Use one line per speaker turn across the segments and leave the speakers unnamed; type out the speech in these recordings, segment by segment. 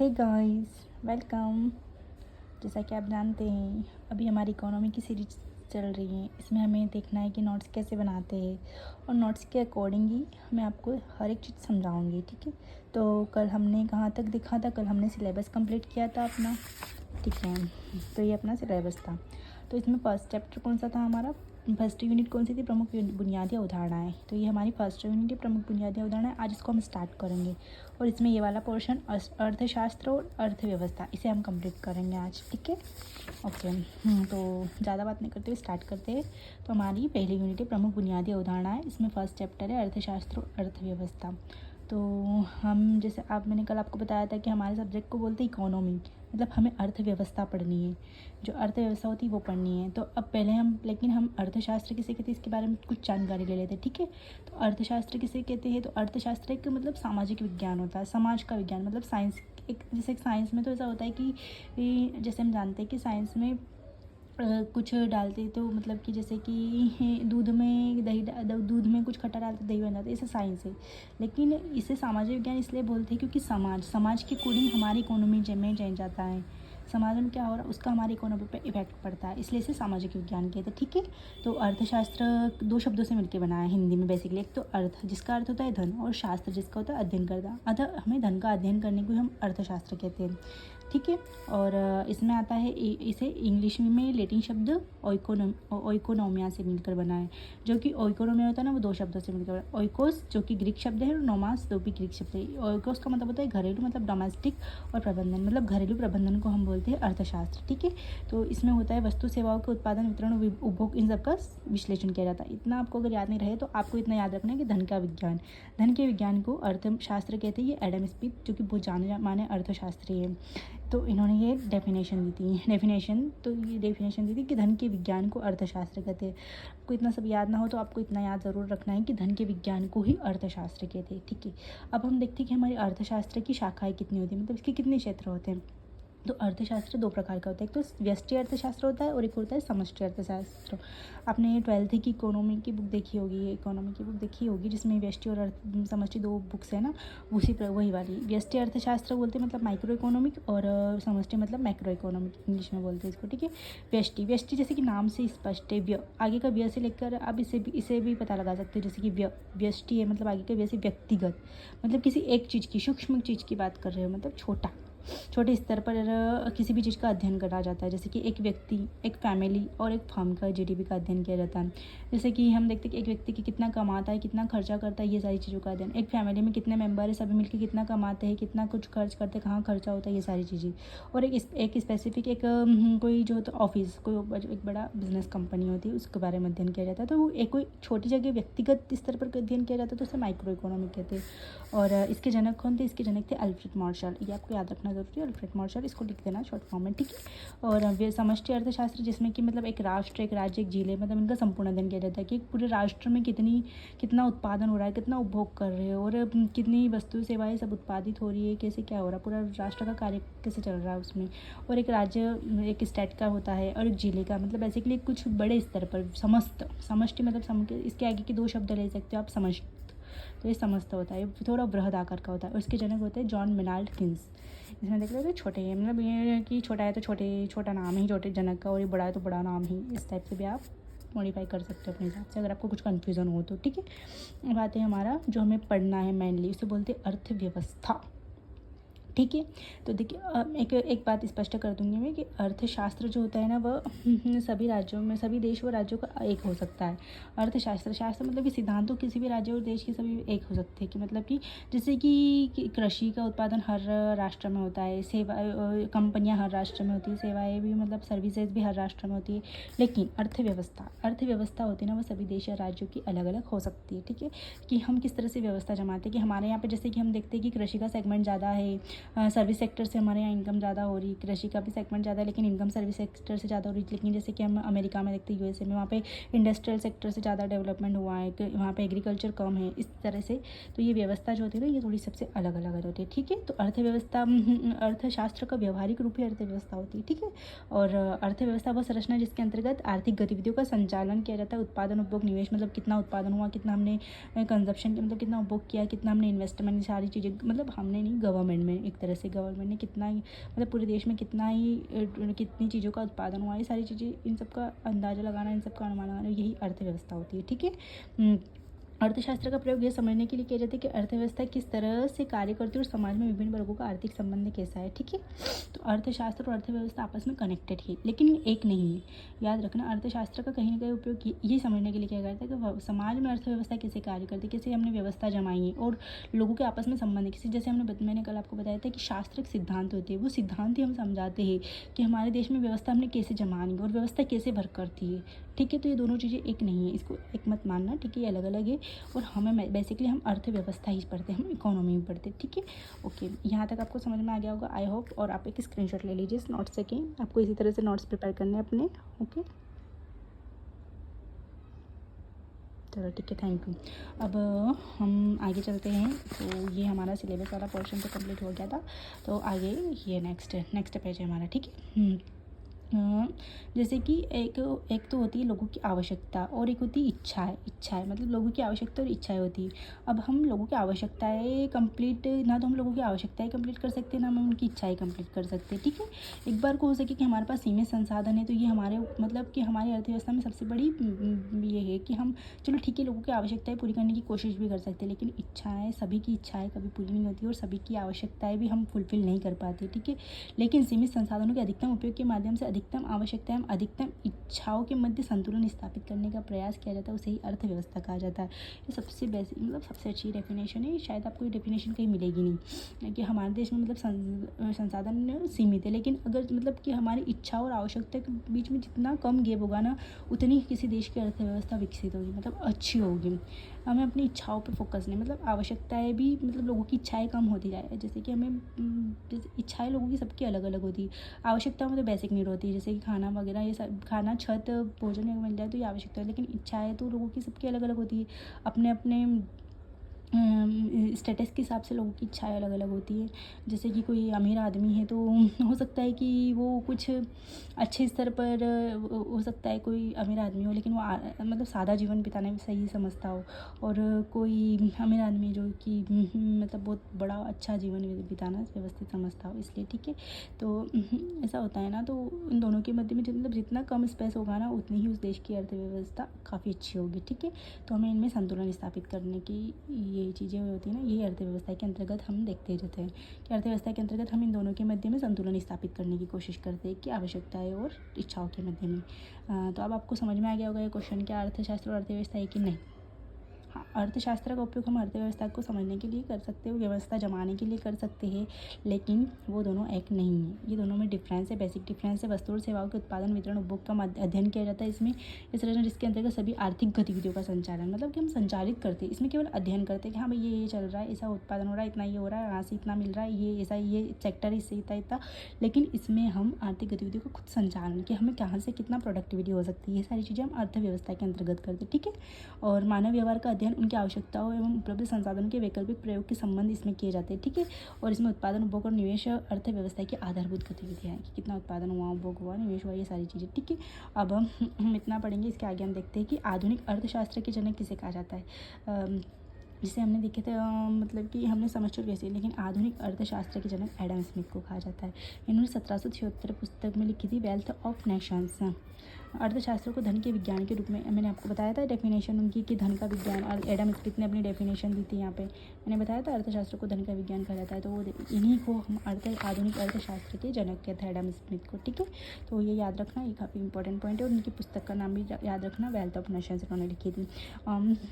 Hey guys, welcome. जैसा कि आप जानते हैं अभी हमारी इकोनॉमी की सीरीज चल रही है। इसमें हमें देखना है कि नोट्स कैसे बनाते हैं और नोट्स के अकॉर्डिंग ही मैं आपको हर एक चीज़ समझाऊंगी। ठीक है, तो कल हमने कहाँ तक देखा था? कल हमने सिलेबस कंप्लीट किया था अपना। ठीक है, तो ये अपना सिलेबस था। तो इसमें फर्स्ट चैप्टर कौन सा था हमारा? फर्स्ट यूनिट कौन सी थी? प्रमुख बुनियादी अवधारणाएं। तो ये हमारी फर्स्ट यूनिट है, प्रमुख बुनियादी अवधारणाएं। आज इसको हम स्टार्ट करेंगे और इसमें ये वाला पोर्शन अर्थशास्त्र और अर्थव्यवस्था, इसे हम कंप्लीट करेंगे आज। ठीक है, ओके। तो ज़्यादा बात नहीं करते हुए स्टार्ट करते हैं। तो हमारी पहली यूनिट है प्रमुख बुनियादी अवधारणाएं। इसमें फर्स्ट चैप्टर है अर्थशास्त्र और अर्थव्यवस्था। तो हम जैसे मैंने कल आपको बताया था कि हमारे सब्जेक्ट को बोलते हैं इकोनॉमी, मतलब हमें अर्थव्यवस्था पढ़नी है। जो अर्थव्यवस्था होती है वो पढ़नी है। तो अब पहले हम अर्थशास्त्र किसे कहते हैं इसके बारे में कुछ जानकारी ले लेते हैं। ठीक है, तो अर्थशास्त्र किसे कहते हैं? तो अर्थशास्त्र एक मतलब सामाजिक विज्ञान होता है, समाज का विज्ञान, मतलब साइंस। एक जैसे साइंस में तो ऐसा होता है कि जैसे हम जानते हैं कि साइंस में कुछ डालते तो मतलब कि जैसे कि दूध में कुछ खट्टा डालते दही बन जाता है, ऐसा साइंस है। लेकिन इसे सामाजिक विज्ञान इसलिए बोलते हैं क्योंकि समाज के अकॉर्डिंग हमारी इकोनॉमी में चेंज आता है। समाज में क्या हो रहा है उसका हमारी इकोनॉमी पे इफेक्ट पड़ता है, इसलिए इसे सामाजिक विज्ञान कहते हैं। ठीक है, तो अर्थशास्त्र दो शब्दों से मिलकर बना है हिंदी में बेसिकली। एक तो अर्थ जिसका अर्थ होता है धन, और शास्त्र जिसका होता है अध्ययन करना। अतः हमें धन का अध्ययन करने को हम अर्थशास्त्र कहते हैं। ठीक है, और इसमें आता है इसे इंग्लिश में लैटिन शब्द ओइकोनोमिया से मिलकर बना है। जो कि ओइकोनोमिया होता है ना, वो दो शब्दों से मिलकर बना। ओइकोस जो कि ग्रीक शब्द है और नोमास जो भी ग्रीक शब्द है। ओइकोस का मतलब होता है घरेलू, मतलब डोमेस्टिक, और प्रबंधन मतलब घरेलू प्रबंधन को हम बोलते हैं अर्थशास्त्र। ठीक है, तो इसमें होता है वस्तु सेवाओं के उत्पादन, वितरण, उपभोग, इन सबका विश्लेषण किया जाता है। इतना आपको अगर याद नहीं रहे तो आपको इतना याद रखना है कि धन का विज्ञान, धन के विज्ञान को अर्थशास्त्र कहते हैं। ये एडम स्मिथ जो कि बहुत जाने माने अर्थशास्त्री है, तो इन्होंने ये डेफिनेशन दी थी कि धन के विज्ञान को अर्थशास्त्र कहते हैं। आपको इतना सब याद ना हो तो आपको इतना याद ज़रूर रखना है कि धन के विज्ञान को ही अर्थशास्त्र कहते हैं। ठीक है, अब हम देखते हैं कि हमारी अर्थशास्त्र की शाखाएं कितनी होती है, मतलब इसके कितने क्षेत्र होते हैं। तो अर्थशास्त्र दो प्रकार का होता है, एक तो व्यष्टि अर्थशास्त्र होता है और एक होता है समष्टि अर्थशास्त्र। आपने 12th की इकोनॉमी की बुक देखी होगी जिसमें व्यष्टि और समष्टि दो बुक्स है ना, वही वाली। व्यष्टि अर्थशास्त्र बोलते हैं मतलब माइक्रो इकोनॉमिक, और समष्टि मतलब मैक्रो इकोनॉमिक इंग्लिश में बोलते हैं इसको। ठीक है, व्यष्टि जैसे कि नाम से स्पष्ट है, आगे का व्यय से लेकर आप इसे भी पता लगा सकते हो, जैसे कि व्यष्टि है मतलब आगे का व्यय से व्यक्तिगत, मतलब किसी एक चीज़ की, सूक्ष्म चीज़ की बात कर रहे हो, मतलब छोटे स्तर पर किसी भी चीज़ का अध्ययन करा जाता है। जैसे कि एक व्यक्ति, एक फैमिली और एक फर्म का जीडीपी का अध्ययन किया जाता है। जैसे कि हम देखते हैं कि एक व्यक्ति की कितना कमाता है, कितना खर्चा करता है, ये सारी चीज़ों का अध्ययन। एक फैमिली में कितने मेंबर है, सभी मिलकर कितना कमाते हैं, कितना कुछ खर्च करते हैं, कहाँ खर्चा होता है, ये सारी चीज़ें। और एक स्पेसिफिक कोई जो होता है ऑफिस, कोई एक बड़ा बिजनेस कंपनी होती है, उसके बारे में अध्ययन किया जाता है। तो वो एक कोई छोटी जगह व्यक्तिगत स्तर पर अध्ययन किया जाता है, तो उसे माइक्रो इकोनॉमिक कहते हैं। और इसके जनक कौन थे? इसके जनक थे अल्फ्रेड मार्शल। ये आपको याद रखना जरूरी है, अल्फ्रेड मार्शल, इसको लिख देना शॉर्ट फॉर्म में। ठीक है, और समष्टि अर्थशास्त्र जिसमें कि मतलब एक राष्ट्र, एक राज्य, एक जिले, मतलब इनका संपूर्ण अध्ययन किया जाता है कि पूरे राष्ट्र में कितना उत्पादन हो रहा है, कितना उपभोग कर रहे हो, और कितनी वस्तु सेवाएं सब उत्पादित हो रही है, कैसे क्या हो रहा है, पूरा राष्ट्र का कार्य कैसे चल रहा है उसमें। और एक राज्य, एक स्टेट का होता है, और एक जिले का, मतलब बेसिकली कुछ बड़े स्तर पर समष्टि मतलब इसके आगे के दो शब्द ले सकते हो आप, समष्टि। तो ये समस्त होता है, थोड़ा बृहद आकार का होता है। और इसके जनक होते हैं जॉन मेनाल्ड किन्स। इसमें देख लो तो छोटे हैं, मतलब ये कि छोटा है तो छोटा नाम ही छोटे जनक का, और ये बड़ा है तो बड़ा नाम ही, इस टाइप से भी आप मॉडिफाई कर सकते हो अपने हिसाब से, अगर आपको कुछ कन्फ्यूज़न हो तो। ठीक है, अब आते हैं हमारा जो हमें पढ़ना है मेनली, उसे बोलते हैं अर्थव्यवस्था। ठीक है, तो देखिए एक बात स्पष्ट कर दूंगी मैं कि अर्थशास्त्र जो होता है ना, वह सभी राज्यों में, सभी देश व राज्यों का एक हो सकता है। शास्त्र मतलब कि सिद्धांतों किसी भी राज्य और देश के सभी एक हो सकते हैं, कि मतलब कि जैसे कि कृषि का उत्पादन हर राष्ट्र में होता है, सेवा कंपनियां हर राष्ट्र में होती है, सेवाएं भी मतलब सर्विसेज भी हर राष्ट्र में होती है। लेकिन अर्थव्यवस्था होती है ना, वो सभी देश या राज्यों की अलग अलग हो सकती है। ठीक है, कि हम किस तरह से व्यवस्था जमाते हैं, कि हमारे यहाँ पे जैसे कि हम देखते हैं कि कृषि का सेगमेंट ज़्यादा है, सर्विस सेक्टर से हमारे यहाँ इनकम ज़्यादा हो रही, कृषि का भी सेगमेंट ज़्यादा है लेकिन इनकम सर्विस सेक्टर से ज़्यादा हो रही। लेकिन जैसे कि हम अमेरिका में देखते हैं, यूएसए में, वहाँ पे इंडस्ट्रियल सेक्टर से ज़्यादा डेवलपमेंट हुआ है, कि वहाँ पे एग्रीकल्चर कम है, इस तरह से। तो ये व्यवस्था जो होती है ना, ये थोड़ी सबसे अलग अलग होती है। ठीक है, तो अर्थशास्त्र का व्यवहारिक रूप ही अर्थव्यवस्था होती है। ठीक है, और अर्थव्यवस्था वह संरचना जिसके अंतर्गत आर्थिक गतिविधियों का संचालन किया जाता है। उत्पादन, उपभोग, निवेश, मतलब कितना उत्पादन हुआ, कितना हमने कंजप्शन किया, मतलब कितना उपभोग किया, कितना हमने इन्वेस्टमेंट, सारी चीज़ें, मतलब हमने नहीं, गवर्नमेंट में एक तरह से गवर्नमेंट ने कितना ही मतलब पूरे देश में कितनी चीज़ों का उत्पादन हुआ, ये सारी चीज़ें, इन सब का अंदाज़ा लगाना, इन सब का अनुमान लगाना, यही अर्थव्यवस्था होती है। ठीक है। अर्थशास्त्र का प्रयोग यह समझने के लिए किया जाता है कि अर्थव्यवस्था किस तरह से कार्य करती है और समाज में विभिन्न वर्गों का आर्थिक संबंध कैसा है। ठीक है। तो अर्थशास्त्र और अर्थव्यवस्था आपस में कनेक्टेड है, लेकिन ये एक नहीं है। याद रखना, अर्थशास्त्र का कहीं ना कहीं उपयोग ये समझने के लिए किया जाता है कि समाज में अर्थव्यवस्था कैसे कार्य करती है, कैसे हमने व्यवस्था जमाई है और लोगों के आपस में संबंध है किसी, जैसे मैंने कल आपको बताया था कि शास्त्र एक सिद्धांत होते हैं, वो सिद्धांत ही हम समझाते हैं कि हमारे देश में व्यवस्था हमने कैसे जमानी है और व्यवस्था कैसे वर्क करती है। ठीक है। तो ये दोनों चीज़ें एक नहीं है, इसको एक मत मानना। ठीक है। ये अलग अलग है और हमें बेसिकली हम अर्थव्यवस्था ही पढ़ते हैं, हम इकोनॉमी में पढ़ते हैं। ठीक है। ओके, यहाँ तक आपको समझ में आ गया होगा आई होप। और आप एक स्क्रीनशॉट ले लीजिए इस नोट्स से, कि आपको इसी तरह से नोट्स प्रिपेयर करने हैं अपने। ओके, चलो ठीक है, थैंक यू। अब हम आगे चलते हैं। तो ये हमारा सिलेबस वाला पोर्शन तो कंप्लीट हो गया था, तो आगे ये नेक्स्ट पेज है हमारा। ठीक है। जैसे कि एक तो होती है लोगों की आवश्यकता और एक होती है इच्छाएं, मतलब लोगों की आवश्यकता और इच्छाएं होती है। अब हम लोगों की आवश्यकताएं कंप्लीट, ना तो हम लोगों की आवश्यकताएं कंप्लीट कर सकते हैं, ना हम उनकी इच्छाएं कंप्लीट कर सकते हैं। ठीक है। एक बार को हो सके कि हमारे पास सीमित संसाधन है, तो ये हमारे मतलब कि हमारी अर्थव्यवस्था में सबसे बड़ी ये है कि हम चलो ठीक है लोगों की आवश्यकताएं पूरी करने की कोशिश भी कर सकते हैं, लेकिन इच्छाएँ, सभी की इच्छाएँ कभी पूरी नहीं होती और सभी की आवश्यकताएँ भी हम फुलफ़िल नहीं कर पाते। ठीक है। लेकिन सीमित संसाधनों के अधिकतम उपयोग के माध्यम से अधिकतम आवश्यकताएं, अधिकतम इच्छाओं के मध्य संतुलन स्थापित करने का प्रयास किया जाता है, उसे ही अर्थव्यवस्था कहा जाता है। ये सबसे बेसिक मतलब सबसे अच्छी डेफिनेशन है, शायद आपको ये डेफिनेशन कहीं मिलेगी नहीं, कि हमारे देश में मतलब संसाधन सीमित है, लेकिन अगर मतलब कि हमारी इच्छा और आवश्यकता के बीच में जितना कम गैप होगा ना, उतनी किसी देश की अर्थव्यवस्था विकसित होगी, मतलब अच्छी होगी। हमें अपनी इच्छाओं पे फोकस नहीं, मतलब आवश्यकताएं भी, मतलब लोगों की इच्छाएं कम होती जाए, जैसे कि हमें जैसे इच्छाएं लोगों की सबकी अलग अलग होती है। आवश्यकता में तो बेसिक नीड होती है, जैसे कि खाना वगैरह, ये सब, खाना, छत, भोजन मिल जाए तो ये आवश्यकता है, लेकिन इच्छाएं तो लोगों की सबकी अलग अलग होती है। अपने अपने स्टेटस के हिसाब से लोगों की इच्छाएं अलग अलग होती है। जैसे कि कोई अमीर आदमी है तो हो सकता है कि वो कुछ अच्छे स्तर पर, हो सकता है कोई अमीर आदमी हो लेकिन वो मतलब सादा जीवन बिताना भी सही समझता हो, और कोई अमीर आदमी जो कि मतलब बहुत बड़ा अच्छा जीवन बिताना व्यवस्थित समझता हो, इसलिए। ठीक है। तो ऐसा होता है ना, तो इन दोनों के मध्य में मतलब जितना कम स्पेस होगा ना, उतनी ही उस देश की अर्थव्यवस्था काफ़ी अच्छी होगी। ठीक है। तो हमें इनमें संतुलन स्थापित करने की ये चीज़ें होती है ना, यही अर्थव्यवस्था के अंतर्गत हम देखते रहते हैं कि अर्थव्यवस्था के अंतर्गत हम इन दोनों के मध्य में संतुलन स्थापित करने की कोशिश करते हैं, कि आवश्यकताएं और इच्छाओं के मध्य में। तो अब आपको समझ में आ गया होगा ये क्वेश्चन, क्या अर्थशास्त्र और अर्थव्यवस्था है कि नहीं। हाँ, अर्थशास्त्र का उपयोग हम अर्थव्यवस्था को समझने के लिए कर सकते हैं, व्यवस्था जमाने के लिए कर सकते हैं, लेकिन वो दोनों एक नहीं है, ये दोनों में डिफरेंस है, बेसिक डिफरेंस है। वस्तु और सेवाओं के उत्पादन, वितरण, उपभोग का अध्ययन किया जाता है इसमें, इस तरह जिसके अंतर्गत सभी आर्थिक गतिविधियों का संचालन, मतलब कि हम संचालित करते हैं, इसमें केवल अध्ययन करते हैं कि हाँ भाई ये चल रहा है, ऐसा उत्पादन हो रहा है, इतना ये हो रहा है, यहाँ से इतना मिल रहा है, ये ऐसा, ये सेक्टर इससे इतना इतना, लेकिन इसमें हम आर्थिक गतिविधियों का खुद संचालन, कि हमें कहाँ से कितना प्रोडक्टिविटी हो सकती है, ये सारी चीज़ें हम अर्थव्यवस्था के अंतर्गत करते हैं। ठीक है। और मानव व्यवहार का अध्ययन, उनकी आवश्यकताओं एवं उपलब्ध संसाधनों के वैकल्पिक प्रयोग के संबंध इसमें किए जाते हैं। ठीक है। और इसमें उत्पादन, उपभोग और निवेश अर्थव्यवस्था की आधारभूत गतिविधियाँ हैं, कि कितना उत्पादन हुआ, उपभोग हुआ, निवेश हुआ, ये सारी चीज़ें। ठीक है। अब हम इतना पढ़ेंगे, इसके आगे हम देखते हैं कि आधुनिक अर्थशास्त्र के जनक किसे कहा जाता है। जिसे हमने देखे थे, मतलब कि हमने समझ चुके कैसे, लेकिन आधुनिक अर्थशास्त्र के जनक एडम स्मिथ को कहा जाता है। इन्होंने 1776 पुस्तक में लिखी थी वेल्थ ऑफ नेशंस। अर्थशास्त्र को धन के विज्ञान के रूप में, मैंने आपको बताया था डेफिनेशन उनकी कि धन का विज्ञान, और एडम स्मिथ ने अपनी डेफिनेशन दी थी यहाँ पे, मैंने बताया था अर्थशास्त्र को धन का विज्ञान कहा जाता है, तो वो इन्हीं को हम आधुनिक अर्थशास्त्र के जनक कहते हैं, एडम स्मिथ को। ठीक है। तो ये याद रखना, ये काफ़ी इंपॉर्टेंट पॉइंट है, और उनकी पुस्तक का नाम भी याद रखना, वेल्थ ऑफ नेशंस इन्होंने लिखी थी।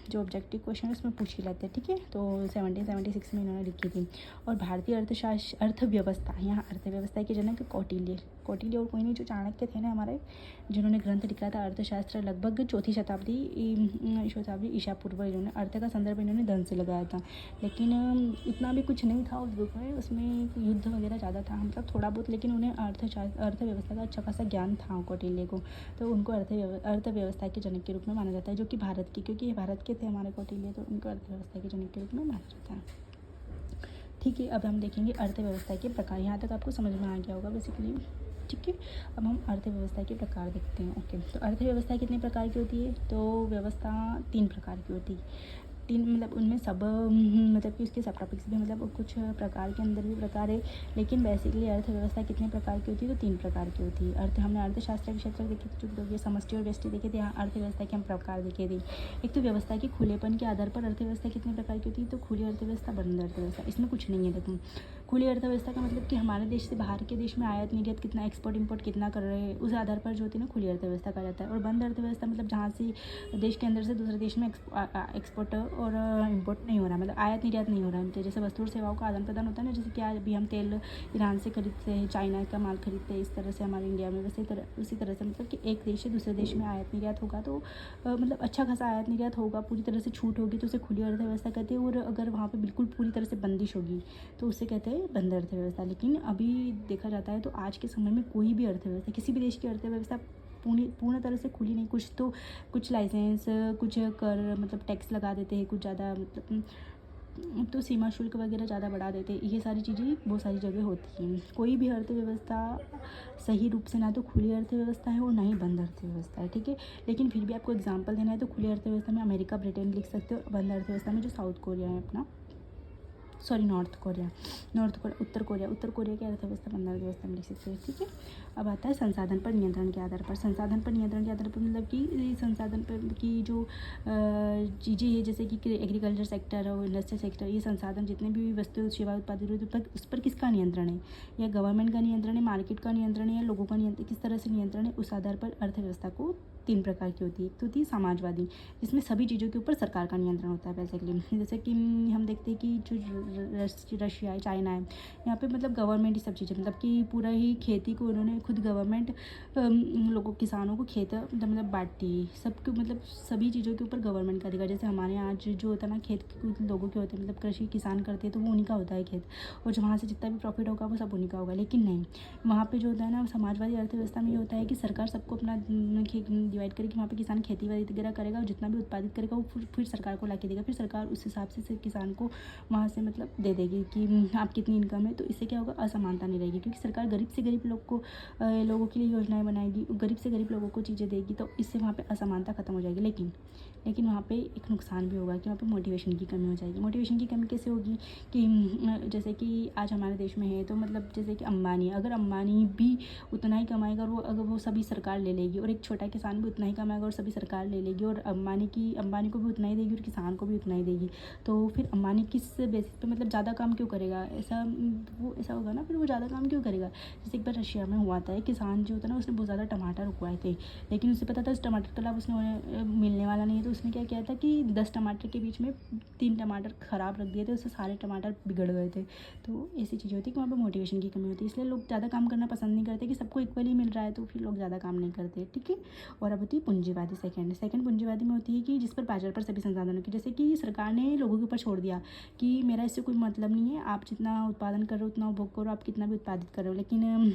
जो ऑब्जेक्टिव क्वेश्चन है उसमें पूछ ही लेते हैं। ठीक है। तो 1776 में इन्होंने लिखी थी। और भारतीय अर्थव्यवस्था, यहाँ अर्थव्यवस्था के जनक कौटिल्य और कोई नहीं, जो चाणक्य थे ना हमारे, जिन्होंने ग्रंथ लिखा था अर्थशास्त्र, लगभग चौथी शताब्दी ईसा पूर्व, इन्होंने अर्थ का संदर्भ इन्होंने धन से लगाया था, लेकिन इतना भी कुछ नहीं था उस बुक में, उसमें युद्ध वगैरह ज़्यादा था, मतलब थोड़ा बहुत, लेकिन उन्हें अर्थव्यवस्था का अच्छा खासा ज्ञान था कौटिल्य को, तो उनको अर्थव्यवस्था के जनक के रूप में माना जाता है, जो कि भारत के, क्योंकि ये भारत के थे हमारे कौटिल्य, तो उनको अर्थव्यवस्था के जनक के रूप में माना जाता है। ठीक है। अब हम देखेंगे अर्थव्यवस्था के प्रकार, यहाँ तक आपको समझ में आ गया होगा बेसिकली। ठीक है। अब हम अर्थव्यवस्था के प्रकार देखते हैं। ओके, तो अर्थव्यवस्था कितने प्रकार की होती है, तो व्यवस्था 3 प्रकार की होती है। तीन मतलब उनमें सब मतलब कि उसके सब टॉपिक्स भी मतलब कुछ प्रकार के अंदर भी प्रकार है, लेकिन बेसिकली अर्थव्यवस्था कितने प्रकार की होती है? तो 3 प्रकार की होती है। हमने अर्थशास्त्र के क्षेत्र देखे थे, जो ये समष्टि और व्यष्टि देखे थे। यहाँ अर्थव्यवस्था के हम प्रकार देखे थे। एक तो व्यवस्था की खुलेपन के आधार पर अर्थव्यवस्था कितने प्रकार की होती है? तो खुली अर्थव्यवस्था, बंद अर्थव्यवस्था। इसमें कुछ नहीं है। देखो, खुली अर्थव्यवस्था का मतलब कि हमारे देश से बाहर के देश में आयात निर्यात कितना, एक्सपोर्ट इम्पोर्ट कितना कर रहे हैं, उस आधार पर जो होती है ना खुली अर्थव्यवस्था कहा जाता है। और बंद अर्थव्यवस्था मतलब जहाँ से देश के अंदर से दूसरे देश में एक्सपोर्ट और इम्पोर्ट नहीं हो रहा, मतलब आयात निर्यात नहीं हो रहा है। जैसे वस्तु और सेवाओं का आदान प्रदान होता है ना, जैसे कि आज अभी हम तेल ईरान से खरीदते हैं, चाइना का माल खरीदते हैं, इस तरह से हमारे इंडिया में उसी तरह से मतलब कि एक देश से दूसरे देश में आयात निर्यात होगा तो मतलब अच्छा खासा आयात निर्यात होगा, पूरी तरह से छूट होगी तो उसे खुली अर्थव्यवस्था कहते हैं। और अगर वहाँ पर बिल्कुल पूरी तरह से बंदिश होगी तो उसे कहते हैं बंद अर्थव्यवस्था। लेकिन अभी देखा जाता है तो आज के समय में कोई भी अर्थव्यवस्था, किसी भी देश की अर्थव्यवस्था पूर्ण तरह से खुली नहीं। कुछ लाइसेंस, कुछ कर मतलब टैक्स लगा देते हैं, कुछ ज़्यादा मतलब तो सीमा शुल्क वगैरह ज़्यादा बढ़ा देते हैं। ये सारी चीज़ें बहुत सारी जगह होती हैं। कोई भी अर्थव्यवस्था सही रूप से ना तो खुली अर्थव्यवस्था है और ना ही बंद अर्थव्यवस्था है, ठीक है। लेकिन फिर भी आपको एग्जांपल देना है तो खुली अर्थव्यवस्था में अमेरिका, ब्रिटेन लिख सकते हो। बंद अर्थव्यवस्था में जो साउथ कोरिया है अपना, नॉर्थ कोरिया, उत्तर कोरिया की अर्थव्यवस्था बंद अर्थव्यवस्था में लिख सकते हैं, ठीक है। अब आता है संसाधन पर नियंत्रण के आधार पर। संसाधन पर नियंत्रण के आधार पर मतलब कि संसाधन पर की जो चीज़ें हैं, जैसे कि एग्रीकल्चर सेक्टर और इंडस्ट्रियल सेक्टर, ये संसाधन जितने भी वस्तु सेवा उत्पादित होते हैं उस पर किसका नियंत्रण है? या गवर्नमेंट का नियंत्रण है, मार्केट का नियंत्रण है, या लोगों का नियंत्रण, किस तरह से नियंत्रण है? उस आधार पर अर्थव्यवस्था को 3 प्रकार की होती है। एक तो होती है समाजवादी, जिसमें सभी चीज़ों के ऊपर सरकार का नियंत्रण होता है बेसिकली। जैसे कि हम देखते हैं कि जो रशिया है, चाइना है, यहाँ पे मतलब गवर्नमेंट ही सब चीज़ें, मतलब कि पूरा ही खेती को उन्होंने खुद गवर्नमेंट लोगों किसानों को खेत मतलब बांटती है सबको, मतलब सभी चीज़ों के ऊपर गवर्नमेंट का अधिकार। जैसे हमारे यहाँ जो होता है ना, खेत कुछ लोगों के होते हैं, मतलब कृषि किसान करते हैं तो वो उन्हीं का होता है खेत, और जो वहाँ से जितना भी प्रॉफिट होगा वो सब उन्हीं का होगा। लेकिन नहीं, वहाँ पे जो होता है ना समाजवादी अर्थव्यवस्था में ये होता है कि सरकार सबको अपना डिवाइड करके वहाँ पे किसान खेती वगैरह करेगा और जितना भी उत्पादित करेगा वो फिर सरकार को ला के देगा। फिर सरकार उस हिसाब से किसान को वहाँ से मतलब दे देगी कि आप कितनी इनकम है। तो इससे क्या होगा? असमानता नहीं रहेगी, क्योंकि सरकार गरीब से गरीब लोगों के लिए योजनाएं बनाएगी, गरीब से गरीब लोगों को चीज़ें देगी, तो इससे वहाँ पे असमानता खत्म हो जाएगी। लेकिन वहाँ पे एक नुकसान भी होगा कि वहाँ पे मोटिवेशन की कमी हो जाएगी। मोटिवेशन की कमी कैसे होगी कि जैसे कि आज हमारे देश में है तो मतलब जैसे कि अंबानी, अगर अंबानी भी उतना ही कमाएगा और अगर वो सभी सरकार ले लेगी, और एक छोटा किसान भी उतना ही कमाएगा और सभी सरकार ले लेगी, और अंबानी को भी उतना ही देगी और किसान को भी उतना ही देगी, तो फिर अंबानी किस बेसिस पे मतलब ज़्यादा काम क्यों करेगा? ऐसा होगा ना, फिर वो ज़्यादा काम क्यों करेगा? जैसे एक बार रशिया में हुआ था, किसान जो होता है ना उसने बहुत ज़्यादा टमाटर उगवाए थे, लेकिन उसे पता था इस टमाटर का लाभ उसने मिलने वाला नहीं है, तो उसने क्या किया था कि 10 टमाटर के बीच में 3 टमाटर ख़राब रख दिए थे, उससे सारे टमाटर बिगड़ गए थे। तो ऐसी चीज़ें होती है कि वहाँ पर मोटिवेशन की कमी होती है, इसलिए लोग ज़्यादा काम करना पसंद नहीं करते कि सबको इक्वली मिल रहा है, तो फिर लोग ज़्यादा काम नहीं करते, ठीक है। और अब होती है पूंजीवादी। सेकंड पूंजीवादी में होती है कि जिस पर बाजार पर सभी संसाधनों की, जैसे कि सरकार ने लोगों के ऊपर छोड़ दिया कि मेरा इससे कोई मतलब नहीं है, आप जितना उत्पादन कर रहे हो उतना उपभोग करो, आप कितना भी उत्पादित कर रहे हो। लेकिन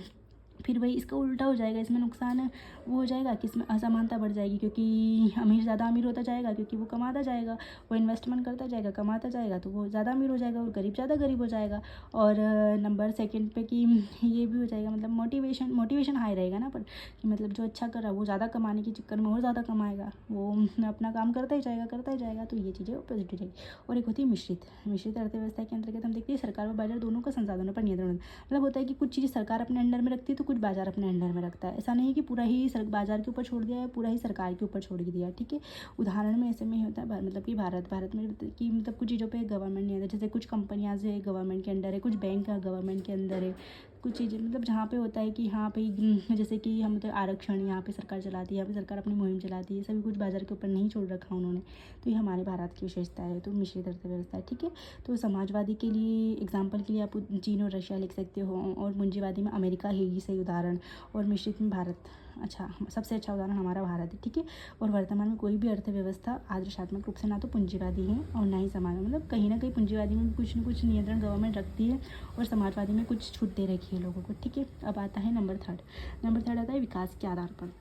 फिर वही इसका उल्टा हो जाएगा, इसमें नुकसान वो हो जाएगा कि इसमें असमानता बढ़ जाएगी, क्योंकि अमीर ज़्यादा अमीर होता जाएगा, क्योंकि वो कमाता जाएगा, वो इन्वेस्टमेंट करता जाएगा, कमाता जाएगा, तो वो ज़्यादा अमीर हो जाएगा और गरीब ज़्यादा गरीब हो जाएगा। और नंबर 2 पे कि ये भी हो जाएगा, मतलब मोटिवेशन हाई रहेगा ना, पर कि मतलब जो अच्छा कर रहा है वो ज़्यादा कमाने के चक्कर में और ज़्यादा कमाएगा, वो अपना काम करता ही जाएगा, तो ये चीज़ें अपोजिट हो जाएगी। और एक होती है मिश्रित अर्थव्यवस्था के अंतर्गत हम देखते हैं सरकार और बाजार दोनों का संसाधनों पर नियंत्रण, मतलब होता है कि कुछ चीज़ें सरकार अपने अंडर में रखती है तो कुछ बाजार अपने अंडर में रखता है। ऐसा नहीं है कि पूरा ही बाजार के ऊपर छोड़ दिया है, पूरा ही सरकार के ऊपर छोड़ दिया, ठीक है। उदाहरण में ऐसे में ही होता है मतलब कि भारत में कि मतलब कुछ चीज़ों पे गवर्नमेंट नहीं है, जैसे कुछ कंपनियां है गवर्नमेंट के अंडर है, कुछ बैंक गवर्नमेंट के अंदर है, कुछ चीज़ें मतलब जहाँ पे होता है कि हाँ भाई जैसे कि हम तो आरक्षण यहाँ पे सरकार चलाती है, यहाँ पे सरकार अपनी मुहिम चलाती है, सभी कुछ बाजार के ऊपर नहीं छोड़ रखा उन्होंने, तो ये हमारे भारत की विशेषता है। तो मिश्रित अर्थव्यवस्था है, ठीक है। तो समाजवादी के लिए एग्जाम्पल के लिए आप चीन और रशिया लिख सकते हो, और पूंजीवादी में अमेरिका ही सही उदाहरण, और मिश्रित में भारत। अच्छा, सबसे अच्छा उदाहरण हमारा भारत है, ठीक है। और वर्तमान में कोई भी अर्थव्यवस्था आदर्शात्मक रूप से ना तो पूंजीवादी है और ना ही समाज, मतलब कहीं ना कहीं पूंजीवादी में कुछ न कुछ नियंत्रण गवर्नमेंट रखती है और समाजवादी में कुछ छूट दे रखी है लोगों को, ठीक है। अब आता है नंबर थर्ड आता है विकास के आधार पर।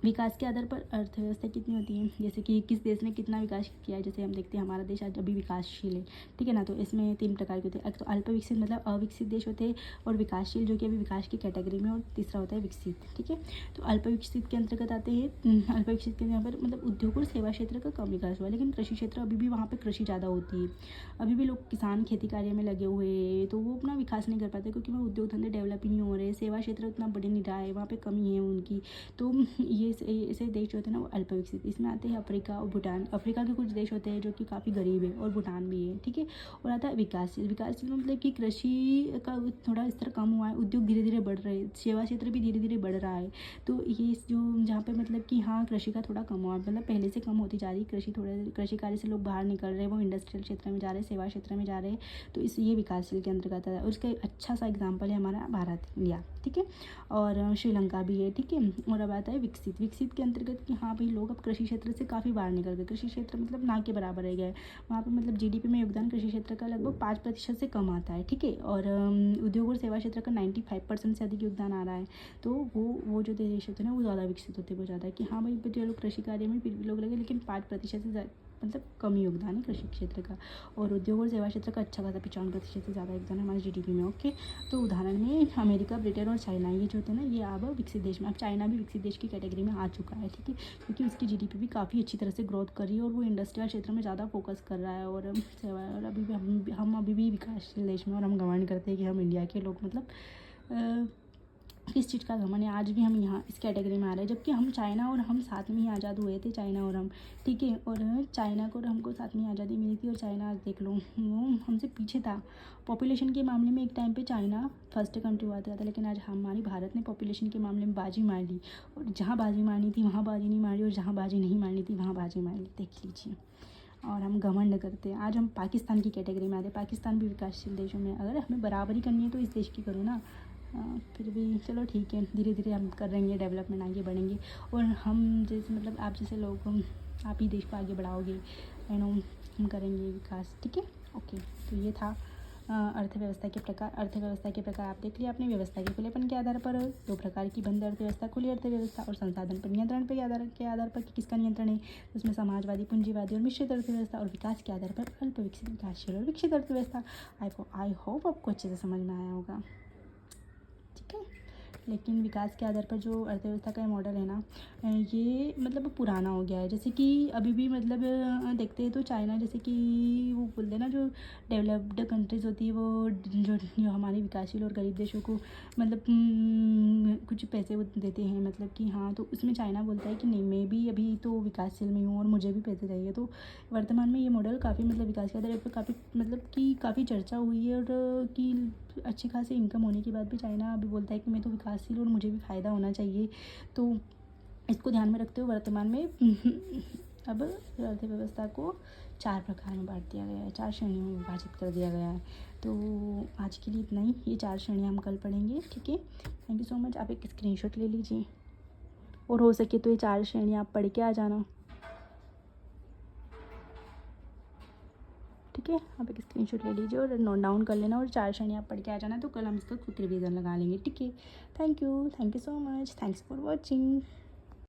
विकास के आधार पर अर्थव्यवस्था कितनी होती है, जैसे कि किस देश ने कितना विकास किया है। जैसे हम देखते हैं हमारा देश आज अभी विकासशील है, ठीक है ना। तो इसमें 3 प्रकार के होते हैं। एक तो अल्प विकसित मतलब अविकसित देश होते हैं, और विकासशील जो कि अभी विकास की कैटेगरी में, और तीसरा होता है विकसित, ठीक है। तो अल्प विकसित के अंतर्गत आते हैं। अल्प विकसित के यहाँ पर मतलब उद्योग और सेवा क्षेत्र का कम विकास हुआ, लेकिन कृषि क्षेत्र अभी भी वहाँ पर कृषि ज़्यादा होती है। अभी भी लोग किसान खेती कार्य में लगे हुए हैं, तो वो अपना विकास नहीं कर पाते, क्योंकि वहाँ उद्योग धंधे डेवलप ही नहीं हो रहे। सेवा क्षेत्र उतना बढ़ नहीं रहा है, वहाँ पे कमी है उनकी। तो ये ऐसे देश जो होते हैं ना वो अल्प विकसित। इसमें आते हैं अफ्रीका और भूटान। अफ्रीका के कुछ देश होते हैं जो कि काफ़ी गरीब है, और भूटान भी है, ठीक है। और आता है विकासशील। विकासशील मतलब कि कृषि का थोड़ा स्तर कम हुआ है, उद्योग धीरे धीरे बढ़ रहे हैं, सेवा क्षेत्र भी धीरे धीरे बढ़ रहा है। तो ये जो जहाँ पे मतलब कि हाँ कृषि का थोड़ा कम हुआ, मतलब पहले से कम होती जा रही कृषि, थोड़े कृषि कार्य से लोग बाहर निकल रहे हैं, वो इंडस्ट्रियल क्षेत्र में जा रहे हैं, सेवा क्षेत्र में जा रहे हैं। तो इस ये विकासशील के अंतर्गत आता है। उसका एक अच्छा सा एग्जाम्पल है हमारा भारत, इंडिया, ठीक है, और श्रीलंका भी है, ठीक है। और अब आता है विकसित। विकसित के अंतर्गत कि हाँ भाई लोग अब कृषि क्षेत्र से काफ़ी बाहर निकल गए। कृषि क्षेत्र मतलब ना के बराबर रह गया है। वहाँ पे मतलब जीडीपी में योगदान कृषि क्षेत्र का लगभग 5% से कम आता है, ठीक है। और उद्योग और सेवा क्षेत्र का 95% से अधिक योगदान आ रहा है। तो वो जो देश होते हैं ना वो ज़्यादा विकसित होते वो ज़्यादा, कि हाँ भाई जो लोग कृषि कार्य में फिर भी लोग लगे, लेकिन 5% से मतलब कम योगदान है कृषि क्षेत्र का। और उद्योग और सेवा क्षेत्र का अच्छा खासा 95% से ज़्यादा योगदान है हमारे जीडीपी में, ओके। तो उदाहरण में अमेरिका, ब्रिटेन और चाइना, ये जो होते हैं ना ये अब विकसित देश में, अब चाइना भी विकसित देश की कैटेगरी में आ चुका है, ठीक है, क्योंकि उसकी जीडीपी भी काफ़ी अच्छी तरह से ग्रोथ कर रही है, और वो इंडस्ट्रियल क्षेत्र में ज़्यादा फोकस कर रहा है। और सेवा, और अभी भी हम अभी भी विकासशील देश में, और हम घमंड करते हैं कि हम इंडिया के लोग मतलब किस चीज़ का घमंड है, आज भी हम यहाँ इस कैटेगरी में आ रहे हैं, जबकि हम चाइना और हम साथ में ही आज़ाद हुए थे, चाइना और हम, ठीक है। और चाइना को और हमको साथ में आज़ादी मिली थी, और चाइना आज देख लो वो हमसे पीछे था पॉपुलेशन के मामले में। एक टाइम पे चाइना फर्स्ट कंट्री हुआ था, लेकिन आज हमारी भारत ने पॉपुलेशन के मामले में बाजी मार ली, और जहाँ बाजी मारनी थी वहाँ बाजी नहीं मारी, और जहाँ बाजी नहीं मारनी थी वहाँ बाजी मार ली, देख लीजिए। और हम घमंड करते हैं। आज हम पाकिस्तान की कैटेगरी में आते हैं। पाकिस्तान भी विकासशील देशों में, अगर हमें बराबरी करनी है तो इस देश की करो ना। फिर भी चलो ठीक है, धीरे धीरे हम कर रहेंगे, डेवलपमेंट आगे बढ़ेंगे। और हम जैसे मतलब आप जैसे लोग आप ही देश को आगे बढ़ाओगे, यू नो, हम करेंगे विकास, ठीक है, ओके। तो ये था अर्थव्यवस्था के प्रकार। अर्थव्यवस्था के प्रकार आप देख लिया आपने। व्यवस्था के खुलेपन के आधार पर 2 प्रकार की बंद अर्थव्यवस्था, खुली अर्थव्यवस्था, और संसाधन पर नियंत्रण के आधार पर कि किसका नियंत्रण है, उसमें समाजवादी, पूंजीवादी और मिश्रित अर्थव्यवस्था, और विकास के आधार पर अल्प विकसित, विकासशील और विकसित अर्थव्यवस्था। आई होप आपको अच्छे से समझ में आया होगा, ठीक है। लेकिन विकास के आधार पर जो अर्थव्यवस्था का मॉडल है ना, ये मतलब पुराना हो गया है। जैसे कि अभी भी मतलब देखते हैं तो चाइना, जैसे कि वो बोलते हैं ना जो डेवलप्ड कंट्रीज़ होती है, वो जो हमारे विकासशील और गरीब देशों को मतलब कुछ पैसे वो देते हैं, मतलब कि हाँ, तो उसमें चाइना बोलता है कि नहीं, मैं भी अभी तो विकासशील में हूँ और मुझे भी पैसे चाहिए। तो वर्तमान में ये मॉडल काफ़ी मतलब विकास के आधार पर काफ़ी मतलब कि काफ़ी चर्चा हुई है, और कि अच्छी खासी इनकम होने के बाद भी चाइना अभी बोलता है कि मैं तो विकासशील और मुझे भी फ़ायदा होना चाहिए। तो इसको ध्यान में रखते हुए वर्तमान में अब अर्थव्यवस्था को 4 प्रकार में बांट दिया गया है, 4 श्रेणियों में विभाजित कर दिया गया है। तो आज के लिए इतना ही। ये 4 श्रेणियाँ हम कल पढ़ेंगे, ठीक है। Thank you so much. आप एक स्क्रीनशॉट ले लीजिए, और हो सके तो ये 4 श्रेणियाँ आप पढ़ के आ जाना, ठीक है। आप एक स्क्रीनशॉट ले लीजिए और नोट डाउन कर लेना, और 4 श्रेणी आप पढ़ के आ जाना, तो कल हम इसका खुद रिवीजन लगा लेंगे, ठीक है। Thank you so much, thanks for watching.